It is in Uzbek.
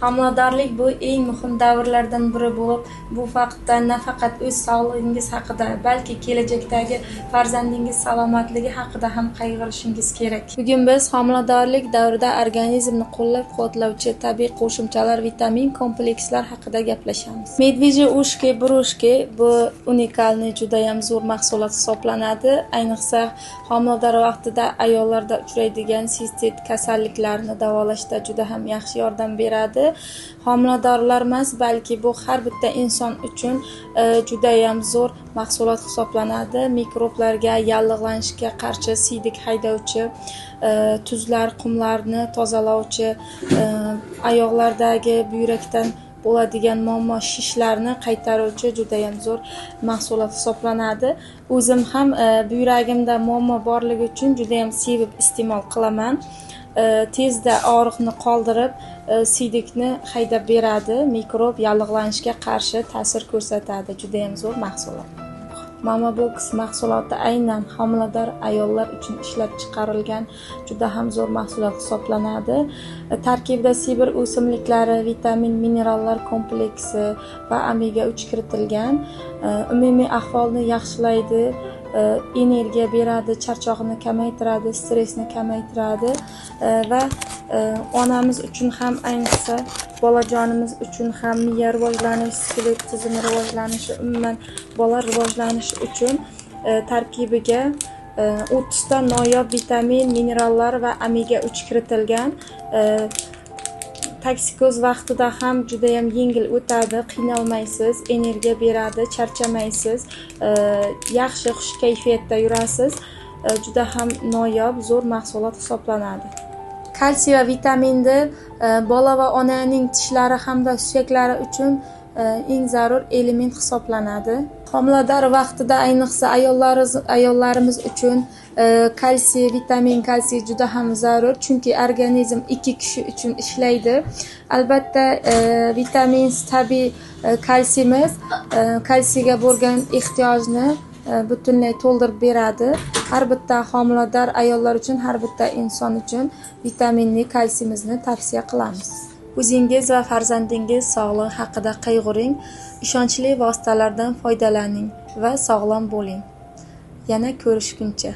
Homiladorlik bu eng muhim davrlardan biri bo'lib, bu vaqtda nafaqat o'z sog'lig'ingiz haqida, balki kelajakdagi farzandingiz salomatligi haqida ham qayg'urishingiz kerak. Bugun biz homiladorlik davrida organizmni qo'llab-quvvatlovchi tabiiy qo'shimchalar, vitamin komplekslar haqida gaplashamiz. Medveji ushki, burushki bu unikalni juda ham zo'r mahsulot hisoblanadi. Ayniqsa homilador vaqtida ayollarda uchraydigan sistit kasalliklarni davolashda juda ham yaxshi yordam beradi. Homiladorlar emas, balki bu har bitta inson uchun juda ham zo'r mahsulot hisoblanadi. Mikroblarga, yallig'lanishga qarshi siydik haydovchi, tuzlar, qumlarni tozalovchi, oyoqlardagi buyrakdan bo'ladigan muammo shishlarni qaytaruvchi juda ham zo'r mahsulot hisoblanadi. O'zim ham buyragimda muammo borligi uchun juda ham sevib iste'mol qilaman. Tezda og'riqni qoldirib, siydikni haydab beradi, mikrob yallig'lanishga qarshi ta'sir ko'rsatadi. Juda ham zo'r mahsulot. Mama Box mahsuloti aynan homilador ayollar uchun ishlab chiqarilgan juda ham zo'r mahsulot hisoblanadi. Tarkibida sibir o'simliklari, vitamin, minerallar kompleksi va omega 3 kiritilgan. Umumiy ahvolni yaxshilaydi, energiya beradi, charchoqni kamaytiradi, stressni kamaytiradi va onamiz uchun ham, ayniqsa bolajonimiz uchun ham miya rivojlanishi, skelet tizimi rivojlanishi, umuman bola rivojlanishi uchun tarkibiga 30 ta noyob vitamin, minerallar va omega 3 kiritilgan. Toksikoz vaqtida ham juda ham yengil o'tadi, qiynalmaysiz, energiya beradi, charchamaysiz, yaxshi xush kayfiyatda yurasiz. Juda ham noyob, zo'r mahsulot hisoblanadi. Kalsiy va vitaminni bola va onaning tishlari hamda suyaklari uchun eng zarur element hisoblanadi. Homilador vaqtida ayniqsa ayollarimiz uchun kalsiy, vitamin, kalsiy juda ham zarur, chunki organizm ikki kishi uchun ishlaydi. Albatta, vitamin tabiiy kalsiyimiz kalsiyga bo'lgan ehtiyojni butunlay to'ldirib beradi. Har bitta homilador ayollar uchun, har bitta inson uchun vitaminli kalsiyimizni tavsiya qilamiz. O'zingiz va farzandingiz sog'lig'i haqida qayg'uring, ishonchli vositalardan foydalaning va sog'lom bo'ling. Yana ko'rishguncha.